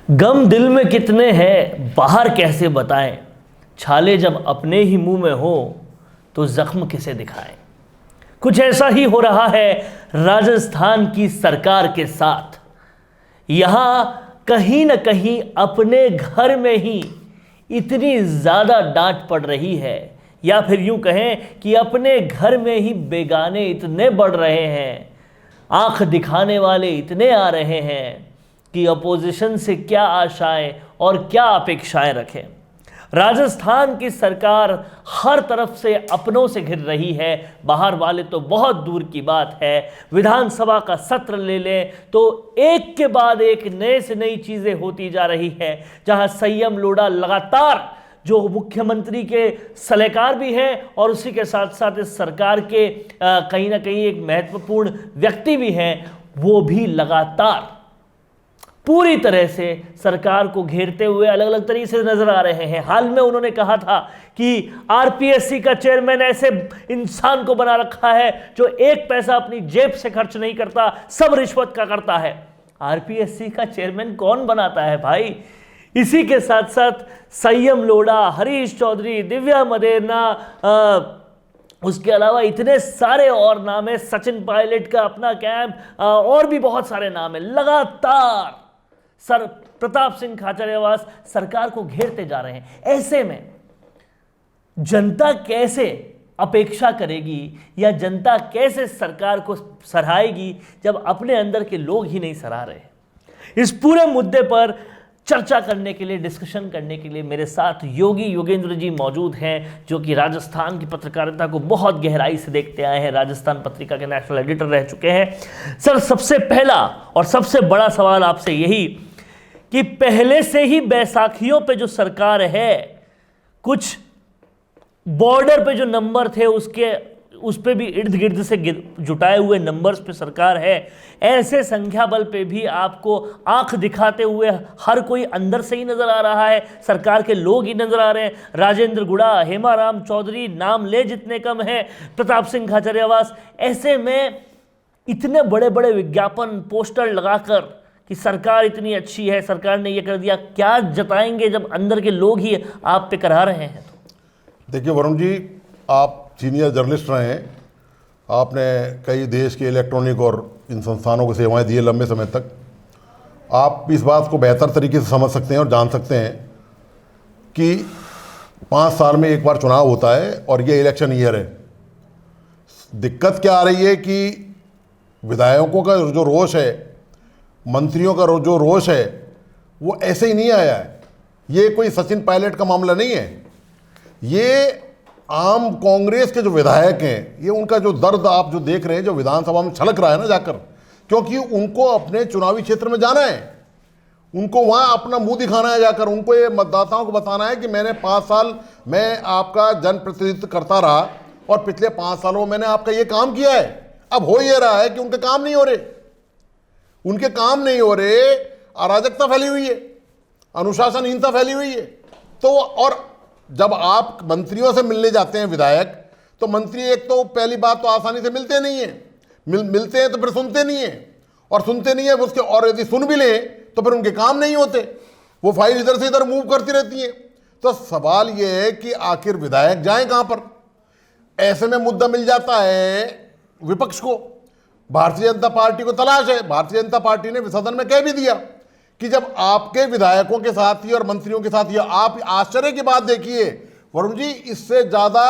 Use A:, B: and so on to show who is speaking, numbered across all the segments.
A: गम दिल में कितने हैं बाहर कैसे बताएं, छाले जब अपने ही मुंह में हो तो जख्म किसे दिखाएं। कुछ ऐसा ही हो रहा है राजस्थान की सरकार के साथ। यहां कहीं न कहीं अपने घर में ही इतनी ज़्यादा डांट पड़ रही है, या फिर यूं कहें कि अपने घर में ही बेगाने इतने बढ़ रहे हैं, आंख दिखाने वाले इतने आ रहे हैं कि अपोजिशन से क्या आशाएं और क्या अपेक्षाएं रखें। राजस्थान की सरकार हर तरफ से अपनों से घिर रही है, बाहर वाले तो बहुत दूर की बात है। विधानसभा का सत्र ले लें तो एक के बाद एक नए से नई चीजें होती जा रही है, जहां संयम लोढ़ा लगातार जो मुख्यमंत्री के सलाहकार भी हैं और उसी के साथ साथ इस सरकार के कहीं ना कहीं एक महत्वपूर्ण व्यक्ति भी हैं, वो भी लगातार पूरी तरह से सरकार को घेरते हुए अलग अलग तरीके से नजर आ रहे हैं। हाल में उन्होंने कहा था कि आरपीएससी का चेयरमैन ऐसे इंसान को बना रखा है जो एक पैसा अपनी जेब से खर्च नहीं करता, सब रिश्वत का करता है। आरपीएससी का चेयरमैन कौन बनाता है भाई? इसी के साथ साथ संयम लोढ़ा, हरीश चौधरी, दिव्या मदेरना, उसके अलावा इतने सारे और नाम है, सचिन पायलट का अपना कैंप, और भी बहुत सारे नाम है। लगातार सर प्रताप सिंह खाचरियावास सरकार को घेरते जा रहे हैं। ऐसे में जनता कैसे अपेक्षा करेगी या जनता कैसे सरकार को सराहेगी जब अपने अंदर के लोग ही नहीं सराह रहे? इस पूरे मुद्दे पर चर्चा करने के लिए, डिस्कशन करने के लिए मेरे साथ योगी योगेंद्र जी मौजूद हैं, जो कि राजस्थान की पत्रकारिता को बहुत गहराई से देखते आए हैं, राजस्थान पत्रिका के नेशनल एडिटर रह चुके हैं। सर, सबसे पहला और सबसे बड़ा सवाल आपसे यही कि पहले से ही बैसाखियों पे जो सरकार है, कुछ बॉर्डर पे जो नंबर थे उस पे भी इर्द गिर्द से जुटाए हुए नंबर्स पे सरकार है, ऐसे संख्या बल पे भी आपको आंख दिखाते हुए हर कोई अंदर से ही नजर आ रहा है, सरकार के लोग ही नजर आ रहे हैं। राजेंद्र गुड़ा, हेमाराम चौधरी, नाम ले जितने कम हैं, प्रताप सिंह खाचरियावास। ऐसे में इतने बड़े बड़े विज्ञापन पोस्टर लगाकर कि सरकार इतनी अच्छी है, सरकार ने ये कर दिया, क्या जताएंगे जब अंदर के लोग ही आप पे करा रहे हैं? तो
B: देखिए वरुण जी, आप सीनियर जर्नलिस्ट रहे हैं, आपने कई देश के इलेक्ट्रॉनिक और इन संस्थानों को सेवाएं दी है लंबे समय तक। आप इस बात को बेहतर तरीके से समझ सकते हैं और जान सकते हैं कि 5 साल में एक बार चुनाव होता है और ये इलेक्शन ईयर है। दिक्कत क्या आ रही है कि विधायकों का जो रोष है, मंत्रियों का जो रोष है, वो ऐसे ही नहीं आया है। ये कोई सचिन पायलट का मामला नहीं है। ये आम कांग्रेस के जो विधायक हैं, ये उनका जो दर्द आप जो देख रहे हैं, जो विधानसभा में छलक रहा है ना जाकर, क्योंकि उनको अपने चुनावी क्षेत्र में जाना है, उनको वहाँ अपना मुंह दिखाना है जाकर, उनको ये मतदाताओं को बताना है कि मैंने 5 साल मैं आपका जनप्रतिनिधित्व करता रहा और पिछले 5 सालों में मैंने आपका ये काम किया है। अब हो ये रहा है कि उनके काम नहीं हो रहे, उनके काम नहीं हो रहे, अराजकता फैली हुई है, अनुशासनहीनता फैली हुई है। तो और जब आप मंत्रियों से मिलने जाते हैं विधायक, तो मंत्री एक तो पहली बात तो आसानी से मिलते नहीं है, मिलते हैं तो फिर सुनते नहीं है, और सुनते नहीं है उसके, और यदि सुन भी लें तो फिर उनके काम नहीं होते, वो फाइल इधर से इधर मूव करती रहती है। तो सवाल ये है कि आखिर विधायक जाएं कहां पर? ऐसे में मुद्दा मिल जाता है विपक्ष को, भारतीय जनता पार्टी को तलाश है। भारतीय जनता पार्टी ने सदन में कह भी दिया कि जब आपके विधायकों के साथ ही और मंत्रियों के साथ ही, आप आश्चर्य की बात देखिए वरुण जी, इससे ज्यादा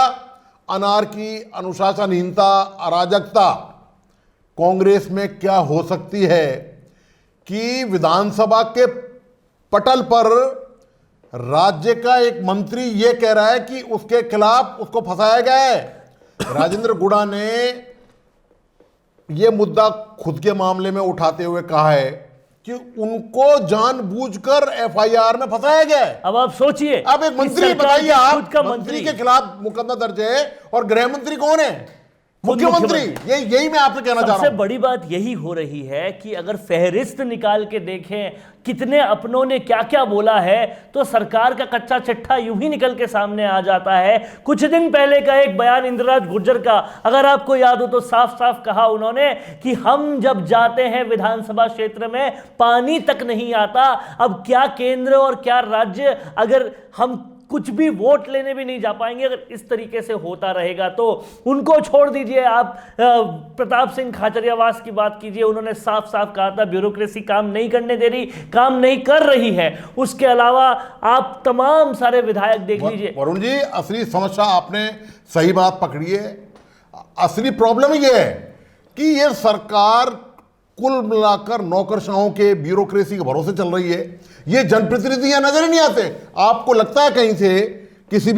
B: अनारकी, अनुशासनहीनता, अराजकता कांग्रेस में क्या हो सकती है कि विधानसभा के पटल पर राज्य का एक मंत्री ये कह रहा है कि उसके खिलाफ उसको फंसाया गया है। राजेंद्र गुड़ा ने यह मुद्दा खुद के मामले में उठाते हुए कहा है कि उनको जानबूझकर एफआईआर में फंसाया गया है।
A: अब आप सोचिए,
B: अब एक मंत्री बताइए, आप
A: का
B: मंत्री के खिलाफ मुकदमा दर्ज है और गृह मंत्री कौन है? मुख्यमंत्री, यही मैं आपसे कहना चाह रहा
A: सबसे
B: हूं।
A: बड़ी बात यही हो रही है कि अगर फहरिस्त निकाल के देखें कितने अपनों ने क्या क्या बोला है, तो सरकार का कच्चा चिट्ठा यूं ही निकल के सामने आ जाता है। कुछ दिन पहले का एक बयान इंद्रराज गुर्जर का, अगर आपको याद हो तो साफ साफ कहा उन्होंने कि हम जब जाते हैं विधानसभा क्षेत्र में पानी तक नहीं आता। अब क्या केंद्र और क्या राज्य, अगर हम कुछ भी वोट लेने भी नहीं जा पाएंगे अगर इस तरीके से होता रहेगा तो। उनको छोड़ दीजिए, आप प्रताप सिंह खाचरियावास की बात कीजिए, उन्होंने साफ साफ कहा था ब्यूरोक्रेसी काम नहीं करने दे रही, काम नहीं कर रही है। उसके अलावा आप तमाम सारे विधायक देख लीजिए।
B: वरुण जी, असली समस्या आपने सही बात पकड़ी है। असली प्रॉब्लम ये है कि ये सरकार कुल मिलाकर नौकरशाहों के ब्यूरोक्रेसी के भरोसे चल रही है। ये जनप्रतिनिधि यहाँ नजर ही नहीं आते। आपको लगता है कहीं से किसी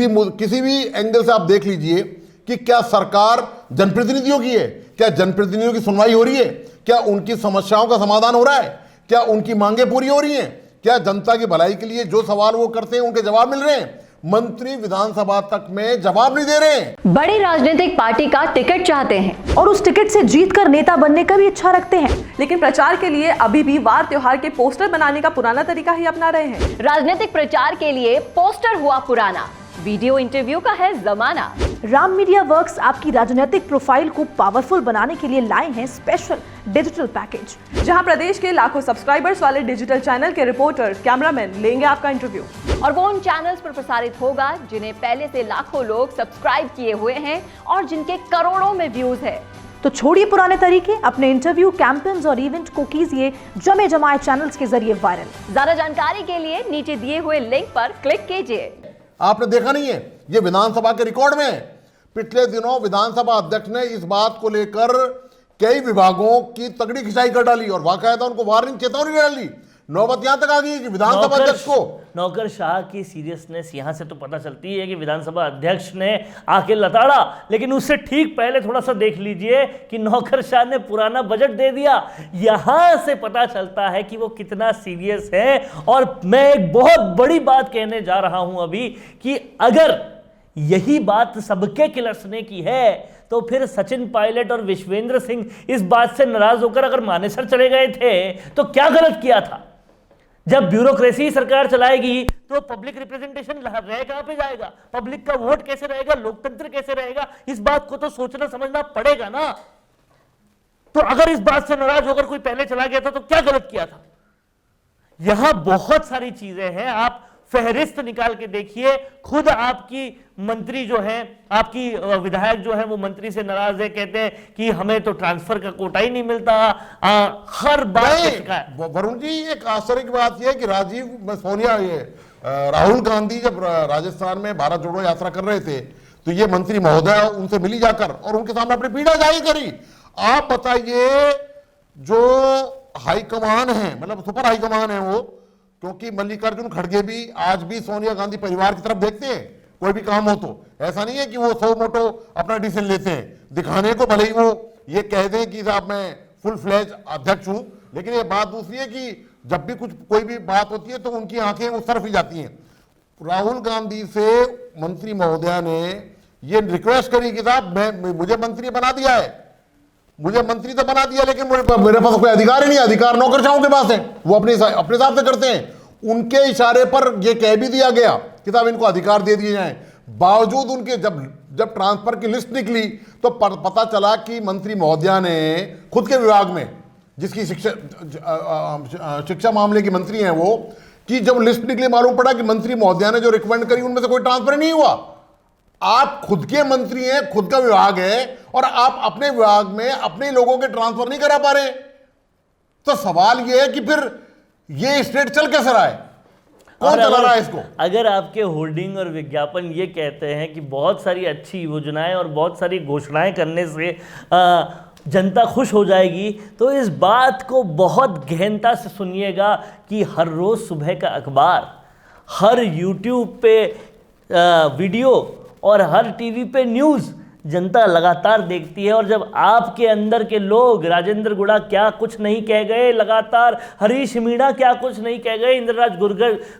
B: भी एंगल से आप देख लीजिए कि क्या सरकार जनप्रतिनिधियों की है? क्या जनप्रतिनिधियों की सुनवाई हो रही है? क्या उनकी समस्याओं का समाधान हो रहा है? क्या उनकी मांगें पूरी हो रही हैं? क्या जनता की भलाई के लिए जो सवाल वो करते हैं उनके जवाब मिल रहे हैं? मंत्री विधानसभा तक में जवाब नहीं दे रहे हैं।
C: बड़ी राजनीतिक पार्टी का टिकट चाहते हैं और उस टिकट से जीतकर नेता बनने का भी इच्छा रखते हैं,
D: लेकिन प्रचार के लिए अभी भी वार त्योहार के पोस्टर बनाने का पुराना तरीका ही अपना रहे हैं।
C: राजनीतिक प्रचार के लिए पोस्टर हुआ पुराना, वीडियो इंटरव्यू का है जमाना।
E: राम मीडिया वर्क्स आपकी राजनीतिक प्रोफाइल को पावरफुल बनाने के लिए लाए हैं स्पेशल डिजिटल पैकेज,
D: जहां प्रदेश के लाखों सब्सक्राइबर्स वाले डिजिटल चैनल के रिपोर्टर, कैमरामैन लेंगे आपका इंटरव्यू।
C: और वो उन चैनल्स पर प्रसारित होगा जिन्हें पहले से लाखों लोग सब्सक्राइब किए हुए हैं और जिनके करोड़ों में व्यूज है।
E: तो छोड़िए पुराने तरीके, अपने इंटरव्यू, कैंपेन्स और इवेंट को कीजिए जमे जमाए चैनल्स के जरिए वायरल।
C: ज्यादा जानकारी के लिए नीचे दिए हुए लिंक पर क्लिक कीजिए।
B: आपने देखा नहीं है, ये विधानसभा के रिकॉर्ड में है। पिछले दिनों विधानसभा अध्यक्ष ने इस बात को लेकर कई विभागों की तगड़ी खिंचाई कर डाली और बाकायदा उनको वार्निंग, चेतावनी डाली। नौबत यहां तक आ गई कि विधानसभा अध्यक्ष को,
A: नौकरशाह की सीरियसनेस यहां से तो पता चलती है कि विधानसभा अध्यक्ष ने आके लताड़ा, लेकिन उससे ठीक पहले थोड़ा सा देख लीजिए कि नौकरशाह ने पुराना बजट दे दिया। यहां से पता चलता है कि वो कितना सीरियस है। और मैं एक बहुत बड़ी बात कहने जा रहा हूं अभी कि अगर यही बात सबके किलसने की है तो फिर सचिन पायलट और विश्वेंद्र सिंह इस बात से नाराज होकर अगर मानेसर चले गए थे तो क्या गलत किया था? जब ब्यूरोक्रेसी सरकार चलाएगी तो पब्लिक रिप्रेजेंटेशन रह कहां पे जाएगा? पब्लिक का वोट कैसे रहेगा? लोकतंत्र कैसे रहेगा? इस बात को तो सोचना समझना पड़ेगा ना। तो अगर इस बात से नाराज होकर कोई पहले चला गया था तो क्या गलत किया था? यहां बहुत सारी चीजें हैं। आप फहरिस्त निकाल के देखिए, खुद आपकी मंत्री जो है, आपकी विधायक जो है वो मंत्री से नाराज है, कहते हैं कि हमें तो ट्रांसफर का कोटा ही नहीं मिलता। हर बात
B: वरुण जी, एक आश्चर्य की बात यह है कि सोनिया, राहुल गांधी जब राजस्थान में भारत जोड़ो यात्रा कर रहे थे तो ये मंत्री महोदय उनसे मिली जाकर और उनके सामने अपनी पीड़ा जाहिर करी। आप बताइए, जो हाईकमान है, मतलब सुपर हाईकमान है वो, क्योंकि मल्लिकार्जुन खड़गे भी आज भी सोनिया गांधी परिवार की तरफ देखते हैं कोई भी काम हो तो। ऐसा नहीं है कि वो सौ मोटो अपना डिसीजन लेते हैं दिखाने को, भले ही वो ये कह दें कि साहब मैं फुल फ्लैज अध्यक्ष हूं, लेकिन ये बात दूसरी है कि जब भी कोई भी बात होती है तो उनकी आंखें उस तरफ ही जाती हैं। राहुल गांधी से मंत्री महोदया ने ये रिक्वेस्ट करी कि साहब मुझे मंत्री बना दिया है, मुझे मंत्री तो बना दिया, लेकिन मेरे पास कोई अधिकार ही नहीं। अधिकार नौकरशाहों के पास है, वो अपने हिसाब से करते हैं। उनके इशारे पर यह कह भी दिया गया कि साहब इनको अधिकार दे दिए जाएं। बावजूद उनके जब ट्रांसफर की लिस्ट निकली तो पता चला कि मंत्री महोदया ने खुद के विभाग में, जिसकी शिक्षा मामले की मंत्री हैं वो, कि जब लिस्ट निकली मालूम पड़ा कि मंत्री महोदया ने जो रिकमेंड करी उनमें से कोई ट्रांसफर नहीं हुआ। आप खुद के मंत्री हैं, खुद का विभाग है, और आप अपने विभाग में अपने लोगों के ट्रांसफर नहीं करा पा रहे। तो सवाल यह है कि फिर ये स्टेट चल कैसे रहा है? कौन चला रहा है इसको?
A: अगर आपके होर्डिंग और विज्ञापन ये कहते हैं कि बहुत सारी अच्छी योजनाएं और बहुत सारी घोषणाएं करने से जनता खुश हो जाएगी, तो इस बात को बहुत गहनता से सुनिएगा कि हर रोज़ सुबह का अखबार, हर यूट्यूब पे वीडियो और हर टीवी पे न्यूज़ जनता लगातार देखती है। और जब आपके अंदर के लोग, राजेंद्र गुड़ा क्या कुछ नहीं कह गए, लगातार हरीश मीणा क्या कुछ नहीं कह गए, इंद्रराज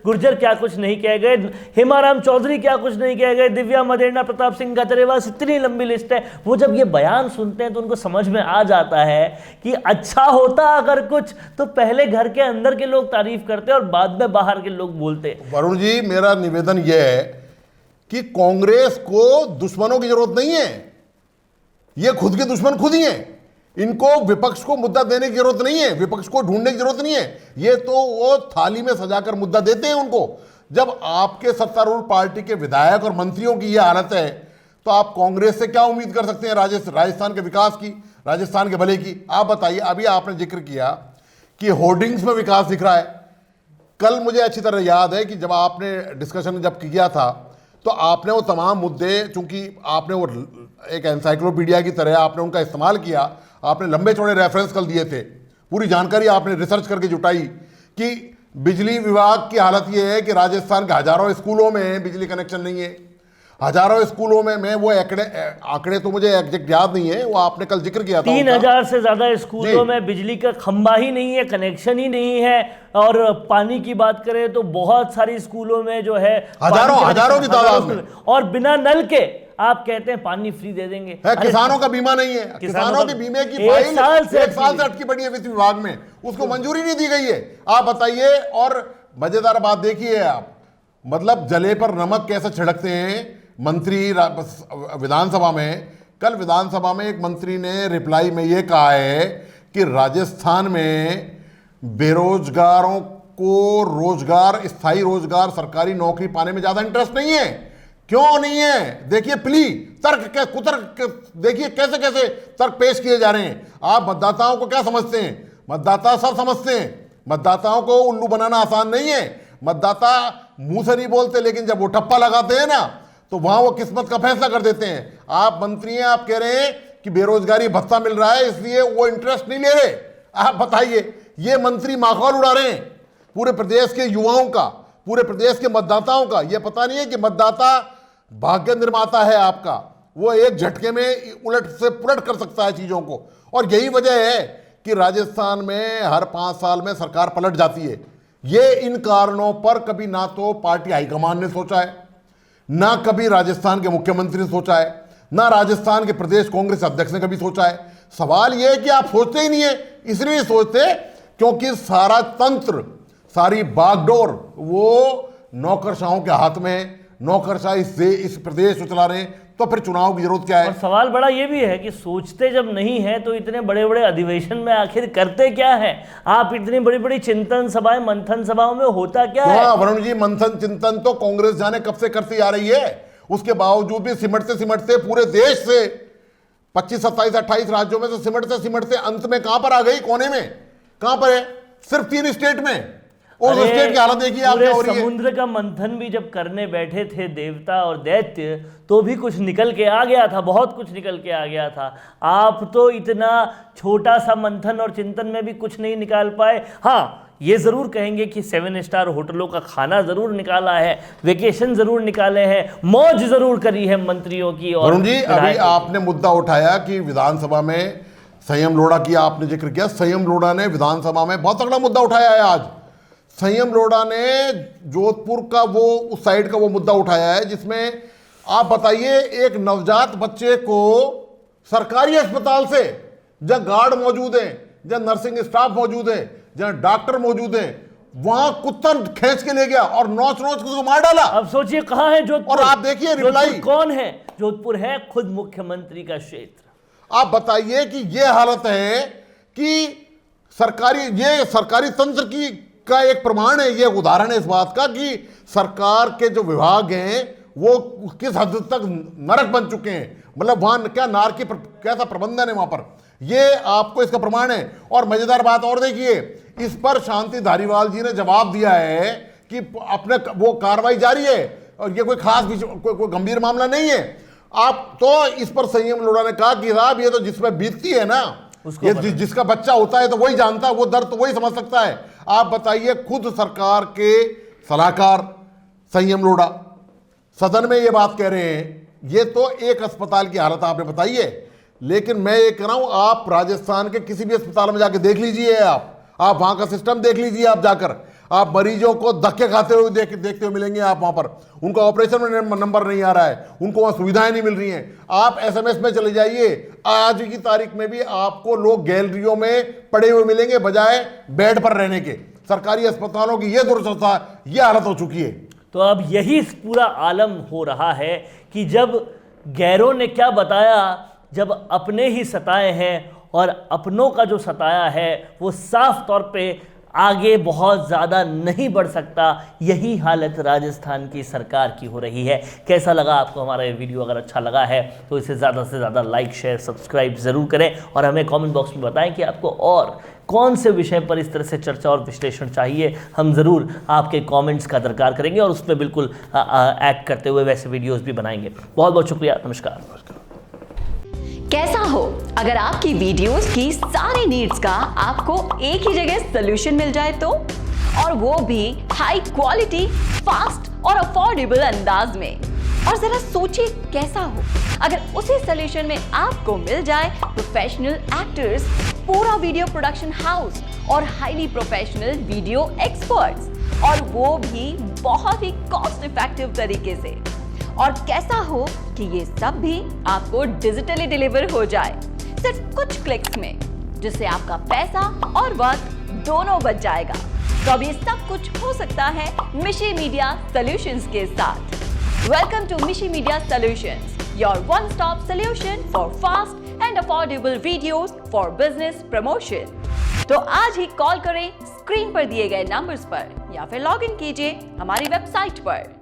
A: गुर्जर क्या कुछ नहीं कह गए, हेमाराम चौधरी क्या कुछ नहीं कह गए, दिव्या मदेरणा, प्रताप सिंह खाचरियावास, इतनी लंबी लिस्ट है, वो जब ये बयान सुनते हैं तो उनको समझ में आ जाता है कि अच्छा होता अगर कुछ तो पहले घर के अंदर के लोग तारीफ करते और बाद में बाहर के लोग बोलते।
B: वरुण जी, मेरा निवेदन यह है कि कांग्रेस को दुश्मनों की जरूरत नहीं है, ये खुद के दुश्मन खुद ही हैं। इनको विपक्ष को मुद्दा देने की जरूरत नहीं है, विपक्ष को ढूंढने की जरूरत नहीं है, ये तो वो थाली में सजाकर मुद्दा देते हैं उनको। जब आपके सत्तारूढ़ पार्टी के विधायक और मंत्रियों की यह हालत है तो आप कांग्रेस से क्या उम्मीद कर सकते हैं राजस्थान के विकास की, राजस्थान के भले की? आप बताइए। अभी आपने जिक्र किया कि होर्डिंग्स में विकास दिख रहा है। कल मुझे अच्छी तरह याद है कि जब आपने डिस्कशन जब किया था तो आपने वो तमाम मुद्दे, चूंकि आपने वो एक एनसाइक्लोपीडिया की तरह आपने उनका इस्तेमाल किया, आपने लंबे चौड़े रेफरेंस कल दिए थे, पूरी जानकारी आपने रिसर्च करके जुटाई कि बिजली विभाग की हालत ये है कि राजस्थान के हजारों स्कूलों में बिजली कनेक्शन नहीं है, हजारों स्कूलों में। मैं वो आंकड़े तो मुझे एग्जैक्ट याद नहीं है, वो आपने कल जिक्र किया था।
A: 3000 से ज्यादा स्कूलों में बिजली का खंबा ही नहीं है, कनेक्शन ही नहीं है। और पानी की बात करें तो बहुत सारी स्कूलों में जो है
B: हजारों की तादाद में,
A: और बिना नल के आप कहते हैं पानी फ्री दे देंगे।
B: किसानों का बीमा नहीं है, किसानों के बीमे की फाइल एक साल से अटकी पड़ी है वित्त विभाग में, उसको मंजूरी नहीं दी गई है। आप बताइए। और मजेदार बात देखिए आप, मतलब जले पर नमक कैसे छिड़कते हैं मंत्री विधानसभा में। कल विधानसभा में एक मंत्री ने रिप्लाई में ये कहा है कि राजस्थान में बेरोजगारों को रोजगार, स्थायी रोजगार, सरकारी नौकरी पाने में ज्यादा इंटरेस्ट नहीं है। क्यों नहीं है? देखिए प्ली, तर्क के कुतर्क देखिए कैसे कैसे तर्क पेश किए जा रहे हैं। आप मतदाताओं को क्या समझते हैं? मतदाता सब समझते हैं, मतदाताओं को उल्लू बनाना आसान नहीं है। मतदाता मुंह से नहीं बोलते, लेकिन जब वो टप्पा लगाते हैं ना तो वहां वो किस्मत का फैसला कर देते हैं। आप मंत्री हैं, आप कह रहे हैं कि बेरोजगारी भत्ता मिल रहा है इसलिए वो इंटरेस्ट नहीं ले रहे। आप बताइए, ये मंत्री माखौल उड़ा रहे हैं पूरे प्रदेश के युवाओं का, पूरे प्रदेश के मतदाताओं का। ये पता नहीं है कि मतदाता भाग्य निर्माता है आपका, वो एक झटके में उलट से पुलट कर सकता है चीजों को। और यही वजह है कि राजस्थान में हर 5 साल में सरकार पलट जाती है। ये इन कारणों पर कभी ना तो पार्टी हाईकमान ने सोचा है, ना कभी राजस्थान के मुख्यमंत्री ने सोचा है, ना राजस्थान के प्रदेश कांग्रेस अध्यक्ष ने कभी सोचा है। सवाल यह है कि आप सोचते ही नहीं है। इसलिए नहीं सोचते क्योंकि सारा तंत्र, सारी बागडोर वो नौकरशाहों के हाथ में है। नौकरशाही से इस प्रदेश को चला रहे हैं, तो फिर चुनाव की जरूरत क्या है?
A: और सवाल बड़ा ये भी है कि सोचते जब नहीं है तो इतने बड़े बड़े अधिवेशन में आखिर करते क्या है आप? इतनी बड़ी बड़ी चिंतन सभाएं, मंथन सभाओं में होता क्या है?
B: वरुण जी, मंथन चिंतन तो कांग्रेस जाने कब से करती आ रही है, उसके बावजूद भी सिमटते सिमटते पूरे देश से 25, 27, 28 राज्यों में से सिमटते सिमटते अंत में कहां पर आ गई? कोने में कहां पर है? सिर्फ 3 स्टेट में। और स्टेट की हालत देखिए आप क्या हो रही है।
A: समुद्र का मंथन भी जब करने बैठे थे देवता और दैत्य तो भी कुछ निकल के आ गया था, बहुत कुछ निकल के आ गया था। आप तो इतना छोटा सा मंथन और चिंतन में भी कुछ नहीं निकाल पाए। हाँ, ये जरूर कहेंगे कि 7 स्टार होटलों का खाना जरूर निकाला है, वेकेशन जरूर निकाले हैं, मौज जरूर करी है मंत्रियों की। और
B: वरुण जी, अभी आपने मुद्दा उठाया कि विधानसभा में संयम लोढ़ा की आपने जिक्र किया। संयम लोढ़ा ने विधानसभा में बहुत तगड़ा मुद्दा उठाया है आज। संयम लोढ़ा ने जोधपुर का वो उस साइड का वो मुद्दा उठाया है जिसमें आप बताइए एक नवजात बच्चे को सरकारी अस्पताल से, जहां गार्ड मौजूद है, जहां नर्सिंग स्टाफ मौजूद है, जहां डॉक्टर मौजूद है, वहां कुत्ता खींच के ले गया और नोच नोच के उसको मार डाला।
A: अब सोचिए कहां है जोधपुर?
B: और आप देखिए रिप्लाई
A: कौन है? जोधपुर है खुद मुख्यमंत्री का क्षेत्र।
B: आप बताइए कि यह हालत है कि सरकारी तंत्र की का एक प्रमाण है, ये उदाहरण है इस बात का कि सरकार के जो विभाग हैं वो किस हद तक नरक बन चुके हैं। मतलब वहां क्या कैसा प्रबंधन है वहां पर, ये आपको इसका प्रमाण है। और मजेदार बात और देखिए, इस पर शांति धारीवाल जी ने जवाब दिया है कि अपने वो कार्रवाई जारी है और ये कोई खास कोई गंभीर मामला नहीं है। आप तो इस पर संयम लोढ़ा ने कहा कि साहब ये तो जिसमें बीतती है ना, ये जिसका बच्चा होता है तो वही जानता है, वो दर्द तो वही समझ सकता है। आप बताइए, खुद सरकार के सलाहकार संयम लोढ़ा सदन में ये बात कह रहे हैं ये तो एक अस्पताल की हालत आपने बताई है, लेकिन मैं ये कह रहा हूं, आप राजस्थान के किसी भी अस्पताल में जाकर देख लीजिए, आप वहां का सिस्टम देख लीजिए, आप जाकर आप मरीजों को धक्के खाते हुए देखते हुए मिलेंगे। आप वहां पर उनका ऑपरेशन में नंबर नहीं आ रहा है, उनको वहां सुविधाएं नहीं मिल रही हैं। आप एसएमएस में चले जाइए, आज की तारीख में भी आपको लोग गैलरियों में पड़े हुए मिलेंगे बजाय बेड पर रहने के। सरकारी अस्पतालों की ये दुर्दशा, ये हालत हो चुकी है।
A: तो अब यही पूरा आलम हो रहा है कि जब गैरों ने क्या बताया, जब अपने ही सताए हैं और अपनों का जो सताया है वो साफ तौर पे आगे बहुत ज़्यादा नहीं बढ़ सकता। यही हालत राजस्थान की सरकार की हो रही है। कैसा लगा आपको हमारा ये वीडियो? अगर अच्छा लगा है तो इसे ज़्यादा से ज़्यादा लाइक, शेयर, सब्सक्राइब ज़रूर करें और हमें कमेंट बॉक्स में बताएं कि आपको और कौन से विषय पर इस तरह से चर्चा और विश्लेषण चाहिए। हम ज़रूर आपके कमेंट्स का दरकार करेंगे और उसमें बिल्कुल एक्ट करते हुए वैसे वीडियोज़ भी बनाएंगे। बहुत बहुत शुक्रिया। नमस्कार।
C: कैसा हो अगर आपकी वीडियोस की सारी नीड्स का आपको एक ही जगह सॉल्यूशन मिल जाए तो, और वो भी हाई क्वालिटी, फास्ट और अफोर्डेबल अंदाज में। और जरा सोचिए कैसा हो अगर उसी सॉल्यूशन में आपको मिल जाए प्रोफेशनल एक्टर्स, पूरा वीडियो प्रोडक्शन हाउस और हाईली प्रोफेशनल वीडियो एक्सपर्ट्स, और वो भी बहुत ही कॉस्ट इफेक्टिव तरीके से। और कैसा हो कि ये सब भी आपको डिजिटली डिलीवर हो जाए सिर्फ कुछ क्लिक्स में, जिससे आपका पैसा और वक्त दोनों बच जाएगा। तो अब ये सब कुछ हो सकता है मिशी मीडिया सॉल्यूशंस के साथ। वेलकम टू मिशी media solutions, your one stop solution for fast and affordable videos for business promotion. तो आज ही कॉल करें स्क्रीन पर दिए गए नंबर्स पर या फिर लॉग इन कीजिए हमारी वेबसाइट पर